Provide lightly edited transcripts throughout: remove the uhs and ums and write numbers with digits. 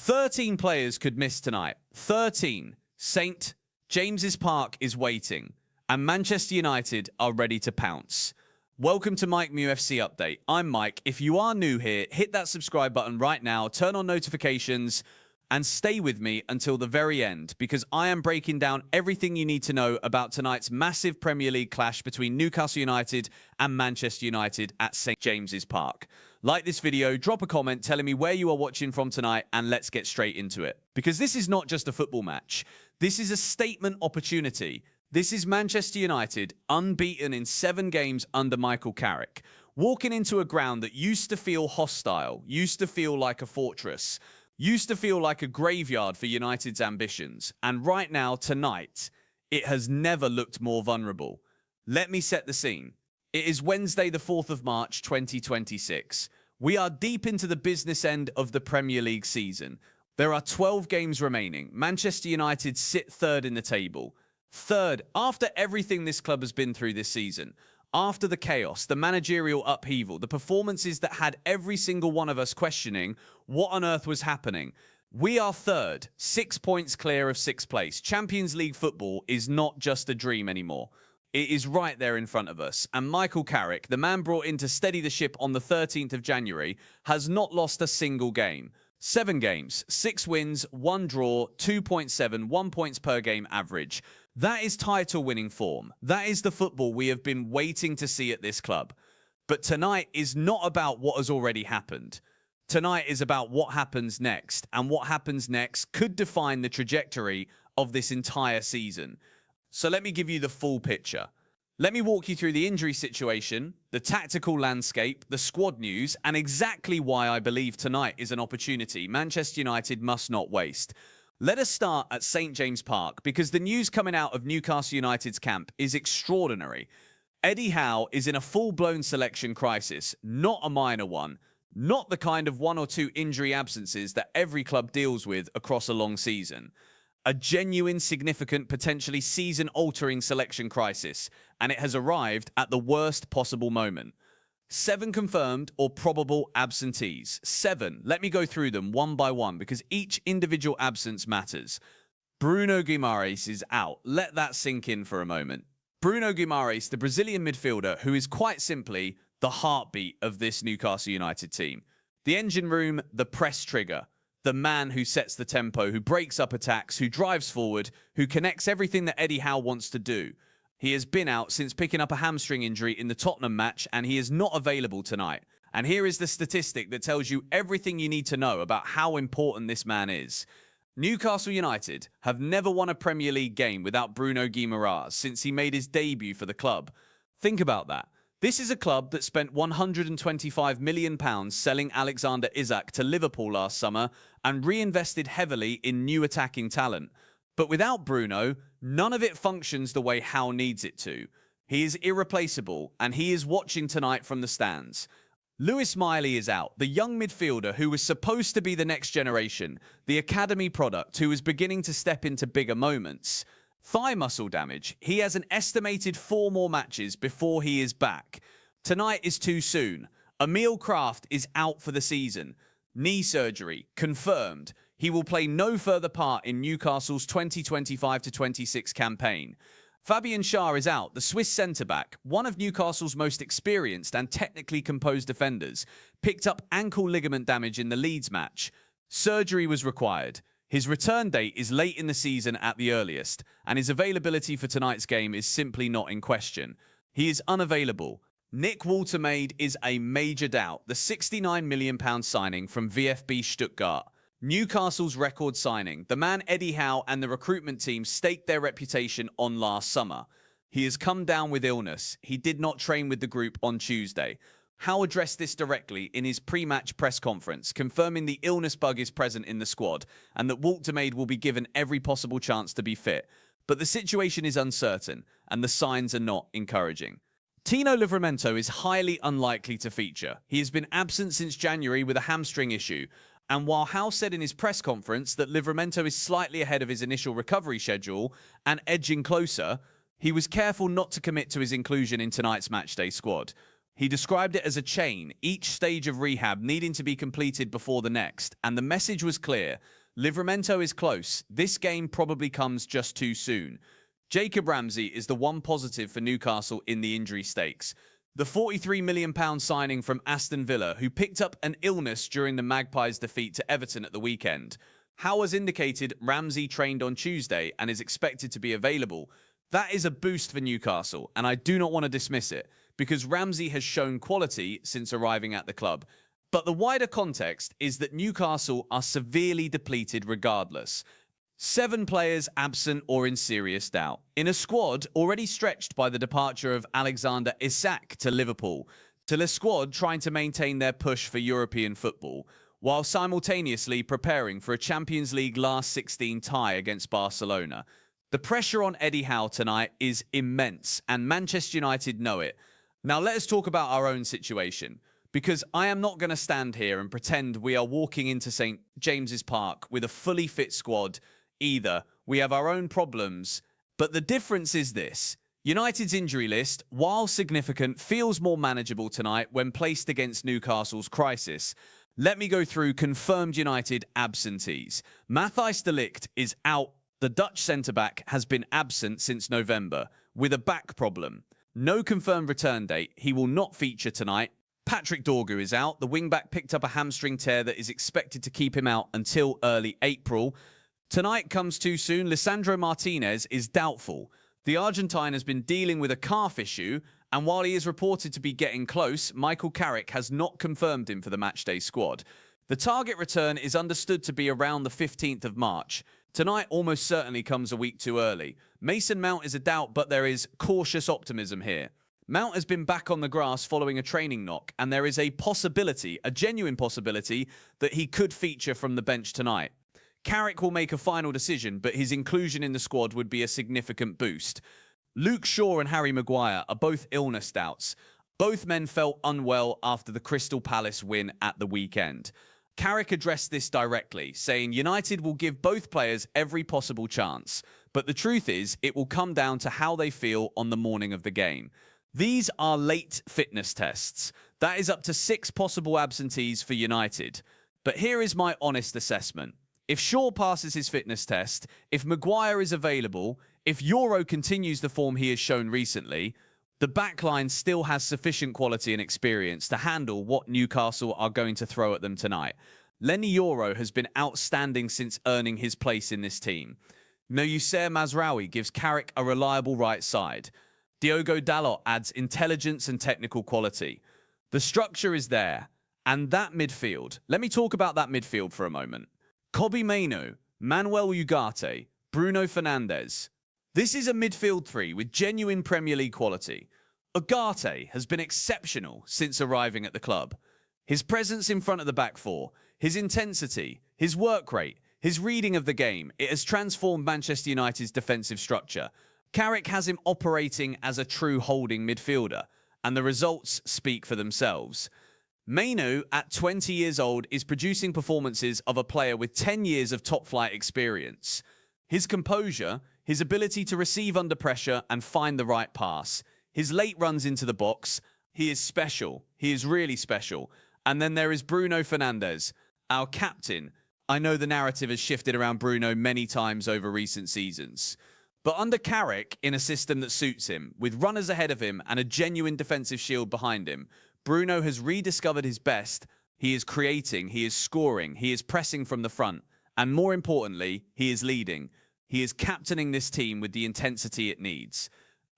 13 players could miss tonight. 13. St. James's Park is waiting, and Manchester United are ready to pounce. Welcome to Mike MUFC Update. I'm Mike. If you are new here, hit that subscribe button right now, turn on notifications, and stay with me until the very end, because I am breaking down everything you need to know about tonight's massive Premier League clash between Newcastle United and Manchester United at St. James's Park. Like this video, drop a comment telling me where you are watching from tonight, and let's get straight into it. Because this is not just a football match. This is a statement opportunity. This is Manchester United, unbeaten in 7 games under Michael Carrick, walking into a ground that used to feel hostile, used to feel like a fortress, used to feel like a graveyard for United's ambitions. And right now, tonight, it has never looked more vulnerable. Let me set the scene. It is Wednesday, the 4th of March, 2026. We are deep into the business end of the Premier League season. There are 12 games remaining. Manchester United sit third in the table. Third, after everything this club has been through this season, after the chaos, the managerial upheaval, the performances that had every single one of us questioning what on earth was happening. We are third, 6 points clear of 6th place. Champions League football is not just a dream anymore. It is right there in front of us. And Michael Carrick, the man brought in to steady the ship on the 13th of January, has not lost a single game. 7 games, 6 wins, 1 draw, 2.7, 1 points per game average. That is title-winning form. That is the football we have been waiting to see at this club. But tonight is not about what has already happened. Tonight is about what happens next. And what happens next could define the trajectory of this entire season. So let me give you the full picture. Let me walk you through the injury situation, the tactical landscape, the squad news, and exactly why I believe tonight is an opportunity Manchester United must not waste. Let us start at St. James Park, because the news coming out of Newcastle United's camp is extraordinary. Eddie Howe is in a full-blown selection crisis, not a minor one, not the kind of 1 or 2 injury absences that every club deals with across a long season. A genuine, significant, potentially season-altering selection crisis, and it has arrived at the worst possible moment. 7 confirmed or probable absentees. 7. Let me go through them one by one, because each individual absence matters. Bruno Guimaraes is out. Let that sink in for a moment. Bruno Guimaraes, the Brazilian midfielder, who is quite simply the heartbeat of this Newcastle United team. The engine room, the press trigger. The man who sets the tempo, who breaks up attacks, who drives forward, who connects everything that Eddie Howe wants to do. He has been out since picking up a hamstring injury in the Tottenham match, and he is not available tonight. And here is the statistic that tells you everything you need to know about how important this man is. Newcastle United have never won a Premier League game without Bruno Guimaraes since he made his debut for the club. Think about that. This is a club that spent £125 million selling Alexander Isak to Liverpool last summer and reinvested heavily in new attacking talent. But without Bruno, none of it functions the way Howe needs it to. He is irreplaceable, and he is watching tonight from the stands. Lewis Miley is out, the young midfielder who was supposed to be the next generation, the academy product who is beginning to step into bigger moments. Thigh muscle damage. He has an estimated 4 more matches before he is back. Tonight is too soon. Emil Kraft is out for the season. Knee surgery. Confirmed. He will play no further part in Newcastle's 2025-26 campaign. Fabian Schär is out, the Swiss centre-back, one of Newcastle's most experienced and technically composed defenders, picked up ankle ligament damage in the Leeds match. Surgery was required. His return date is late in the season at the earliest, and his availability for tonight's game is simply not in question. He is unavailable. Nick Woltermaid is a major doubt, the £69 million signing from VfB Stuttgart. Newcastle's record signing, the man Eddie Howe and the recruitment team staked their reputation on last summer. He has come down with illness. He did not train with the group on Tuesday. Howe addressed this directly in his pre-match press conference, confirming the illness bug is present in the squad and that Woltermaid will be given every possible chance to be fit. But the situation is uncertain and the signs are not encouraging. Tino Livramento is highly unlikely to feature. He has been absent since January with a hamstring issue, and while Howe said in his press conference that Livramento is slightly ahead of his initial recovery schedule and edging closer, he was careful not to commit to his inclusion in tonight's matchday squad. He described it as a chain, each stage of rehab needing to be completed before the next, and the message was clear. Livramento is close. This game probably comes just too soon. Jacob Ramsey is the one positive for Newcastle in the injury stakes. The £43 million signing from Aston Villa, who picked up an illness during the Magpies' defeat to Everton at the weekend. How has indicated Ramsey trained on Tuesday and is expected to be available. That is a boost for Newcastle, and I do not want to dismiss it, because Ramsey has shown quality since arriving at the club. But the wider context is that Newcastle are severely depleted regardless. 7 players absent or in serious doubt, in a squad already stretched by the departure of Alexander Isak to Liverpool, to a squad trying to maintain their push for European football, while simultaneously preparing for a Champions League last 16 tie against Barcelona. The pressure on Eddie Howe tonight is immense, and Manchester United know it. Now let us talk about our own situation, because I am not going to stand here and pretend we are walking into St. James's Park with a fully fit squad either. We have our own problems, but the difference is this. United's injury list, while significant, feels more manageable tonight when placed against Newcastle's crisis. Let me go through confirmed United absentees. Matthijs de Ligt is out. The Dutch centre-back has been absent since November with a back problem. No confirmed return date. He will not feature tonight. Patrick Dorgu is out. The wing-back picked up a hamstring tear that is expected to keep him out until early April. Tonight comes too soon. Lisandro Martinez is doubtful. The Argentine has been dealing with a calf issue, and while he is reported to be getting close, Michael Carrick has not confirmed him for the matchday squad. The target return is understood to be around the 15th of March. Tonight almost certainly comes a week too early. Mason Mount is a doubt, but there is cautious optimism here. Mount has been back on the grass following a training knock, and there is a possibility, a genuine possibility, that he could feature from the bench tonight. Carrick will make a final decision, but his inclusion in the squad would be a significant boost. Luke Shaw and Harry Maguire are both illness doubts. Both men felt unwell after the Crystal Palace win at the weekend. Carrick addressed this directly, saying United will give both players every possible chance, but the truth is it will come down to how they feel on the morning of the game. These are late fitness tests. That is up to 6 possible absentees for United. But here is my honest assessment. If Shaw passes his fitness test, if Maguire is available, if Euro continues the form he has shown recently, the backline still has sufficient quality and experience to handle what Newcastle are going to throw at them tonight. Lenny Euro has been outstanding since earning his place in this team. Noussair Mazraoui gives Carrick a reliable right side. Diogo Dalot adds intelligence and technical quality. The structure is there. And that midfield, let me talk about that midfield for a moment. Kobbie Mainoo, Manuel Ugarte, Bruno Fernandes. This is a midfield three with genuine Premier League quality. Ugarte has been exceptional since arriving at the club. His presence in front of the back four, his intensity, his work rate, his reading of the game, it has transformed Manchester United's defensive structure. Carrick has him operating as a true holding midfielder, and the results speak for themselves. Mainoo, at 20 years old, is producing performances of a player with 10 years of top-flight experience. His composure, his ability to receive under pressure and find the right pass, his late runs into the box, he is special. He is really special. And then there is Bruno Fernandes, our captain. I know the narrative has shifted around Bruno many times over recent seasons. But under Carrick, in a system that suits him, with runners ahead of him and a genuine defensive shield behind him, Bruno has rediscovered his best. He is creating, he is scoring, he is pressing from the front, and more importantly, he is leading. He is captaining this team with the intensity it needs.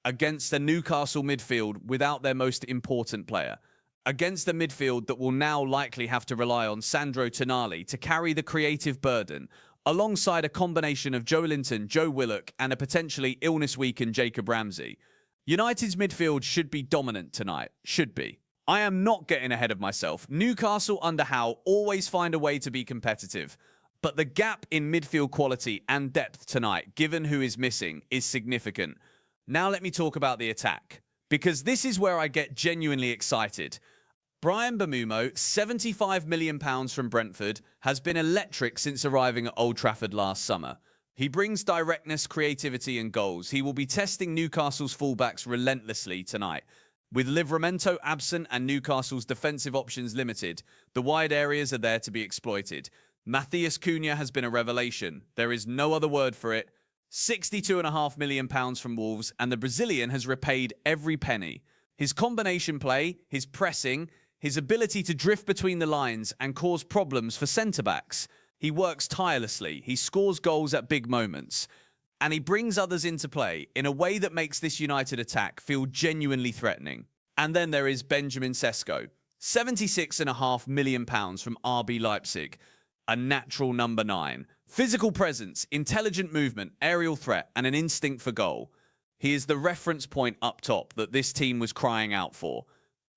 Against a Newcastle midfield without their most important player. Against a midfield that will now likely have to rely on Sandro Tonali to carry the creative burden, alongside a combination of Joe Linton, Joe Willock, and a potentially illness-weakened Jacob Ramsey. United's midfield should be dominant tonight. Should be. I am not getting ahead of myself. Newcastle under Howe always find a way to be competitive. But the gap in midfield quality and depth tonight, given who is missing, is significant. Now let me talk about the attack, because this is where I get genuinely excited. Brian Bamumo, £75 million from Brentford, has been electric since arriving at Old Trafford last summer. He brings directness, creativity and goals. He will be testing Newcastle's fullbacks relentlessly tonight. With Livramento absent and Newcastle's defensive options limited, the wide areas are there to be exploited. Matheus Cunha has been a revelation. There is no other word for it. £62.5 million from Wolves, and the Brazilian has repaid every penny. His combination play, his pressing, his ability to drift between the lines and cause problems for centre-backs. He works tirelessly, he scores goals at big moments, and he brings others into play in a way that makes this United attack feel genuinely threatening. And then there is Benjamin Sesko, £76.5 million from RB Leipzig, a natural number 9. Physical presence, intelligent movement, aerial threat, and an instinct for goal. He is the reference point up top that this team was crying out for.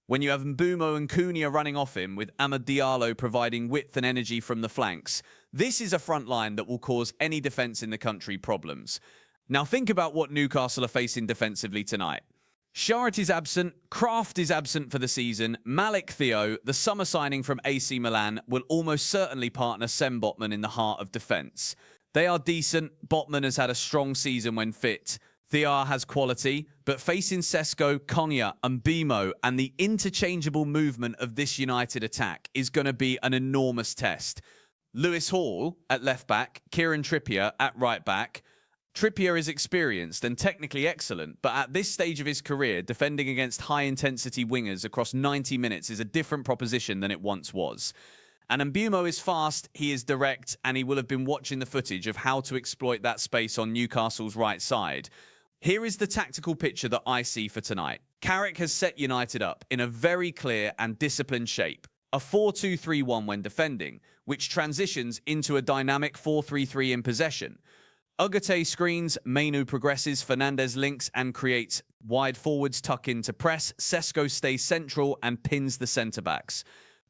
When you have Mbeumo and Cunha running off him, with Amad Diallo providing width and energy from the flanks, this is a front line that will cause any defence in the country problems. Now think about what Newcastle are facing defensively tonight. Sharrett is absent, Kraft is absent for the season, Malik Theo, the summer signing from AC Milan, will almost certainly partner Sem Botman in the heart of defence. They are decent, Botman has had a strong season when fit, Theo has quality, but facing Sesko, Konya and Mbeumo and the interchangeable movement of this United attack is going to be an enormous test. Lewis Hall at left back, Kieran Trippier at right back. Trippier is experienced and technically excellent, but at this stage of his career, defending against high-intensity wingers across 90 minutes is a different proposition than it once was. And Mbeumo is fast, he is direct, and he will have been watching the footage of how to exploit that space on Newcastle's right side. Here is the tactical picture that I see for tonight. Carrick has set United up in a very clear and disciplined shape. A 4-2-3-1 when defending, which transitions into a dynamic 4-3-3 in possession. Ugarte screens, Mainu progresses, Fernandes links and creates wide forwards tuck in to press, Sesko stays central and pins the centre-backs.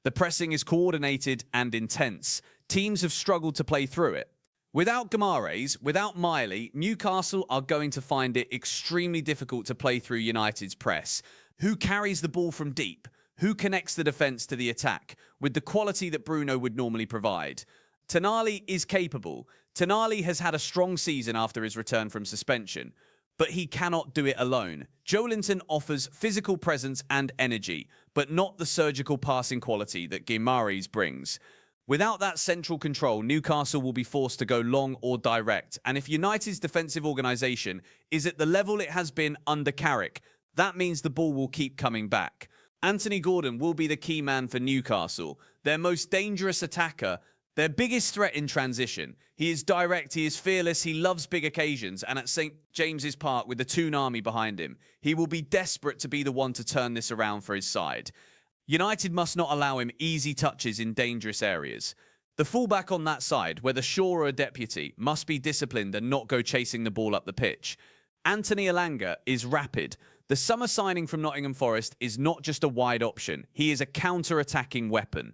The pressing is coordinated and intense. Teams have struggled to play through it. Without Guimaraes, without Miley, Newcastle are going to find it extremely difficult to play through United's press. Who carries the ball from deep? Who connects the defence to the attack with the quality that Bruno would normally provide? Tonali is capable. Tonali has had a strong season after his return from suspension, but he cannot do it alone. Joelinton offers physical presence and energy, but not the surgical passing quality that Guimaraes brings. Without that central control, Newcastle will be forced to go long or direct, and if United's defensive organisation is at the level it has been under Carrick, that means the ball will keep coming back. Anthony Gordon will be the key man for Newcastle, their most dangerous attacker, their biggest threat in transition. He is direct, he is fearless, he loves big occasions, and at St James's Park with the Toonami behind him, he will be desperate to be the one to turn this around for his side. United must not allow him easy touches in dangerous areas. The fullback on that side, whether Shaw or a deputy, must be disciplined and not go chasing the ball up the pitch. Anthony Elanga is rapid. The summer signing from Nottingham Forest is not just a wide option, he is a counter-attacking weapon.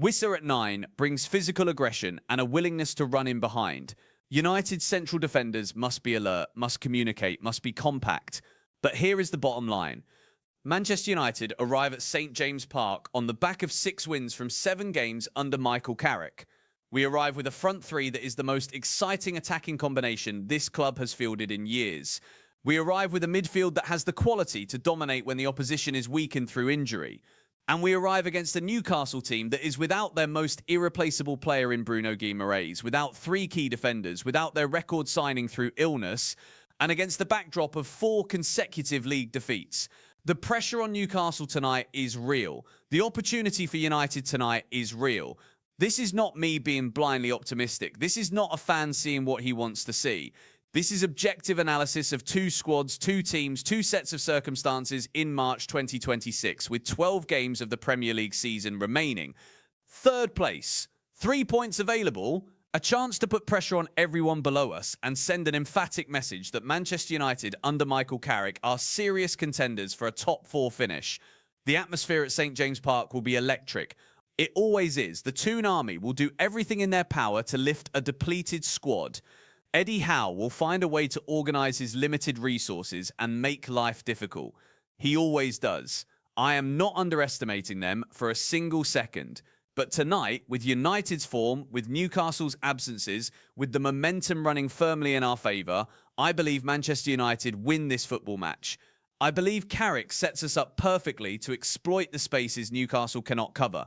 Wissa at 9 brings physical aggression and a willingness to run in behind. United's central defenders must be alert, must communicate, must be compact. But here is the bottom line. Manchester United arrive at St James Park on the back of 6 wins from 7 games under Michael Carrick. We arrive with a front 3 that is the most exciting attacking combination this club has fielded in years. We arrive with a midfield that has the quality to dominate when the opposition is weakened through injury. And we arrive against a Newcastle team that is without their most irreplaceable player in Bruno Guimaraes, without 3 key defenders, without their record signing through illness, and against the backdrop of 4 consecutive league defeats. The pressure on Newcastle tonight is real. The opportunity for United tonight is real. This is not me being blindly optimistic. This is not a fan seeing what he wants to see. This is objective analysis of 2 squads, 2 teams, 2 sets of circumstances in March 2026, with 12 games of the Premier League season remaining. 3rd place, 3 points available, a chance to put pressure on everyone below us and send an emphatic message that Manchester United under Michael Carrick are serious contenders for a top 4 finish. The atmosphere at St James Park will be electric. It always is. The Toonami will do everything in their power to lift a depleted squad. Eddie Howe will find a way to organise his limited resources and make life difficult. He always does. I am not underestimating them for a single second. But tonight, with United's form, with Newcastle's absences, with the momentum running firmly in our favour, I believe Manchester United win this football match. I believe Carrick sets us up perfectly to exploit the spaces Newcastle cannot cover.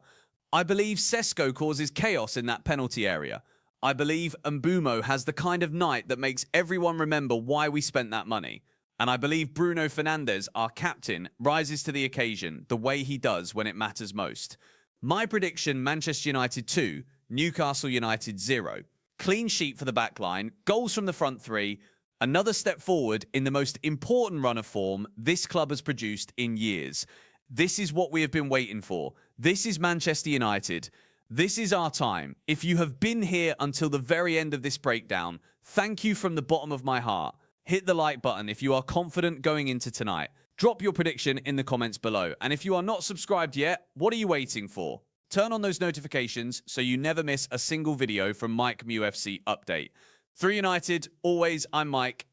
I believe Sesko causes chaos in that penalty area. I believe Mbumo has the kind of night that makes everyone remember why we spent that money. And I believe Bruno Fernandes, our captain, rises to the occasion the way he does when it matters most. My prediction, Manchester United 2, Newcastle United 0. Clean sheet for the back line, goals from the front three, another step forward in the most important run of form this club has produced in years. This is what we have been waiting for. This is Manchester United. This is our time. If you have been here until the very end of this breakdown, thank you from the bottom of my heart. Hit the like button if you are confident going into tonight. Drop your prediction in the comments below. And if you are not subscribed yet, what are you waiting for? Turn on those notifications so you never miss a single video from Mike MUFC Update. Through United, always, I'm Mike.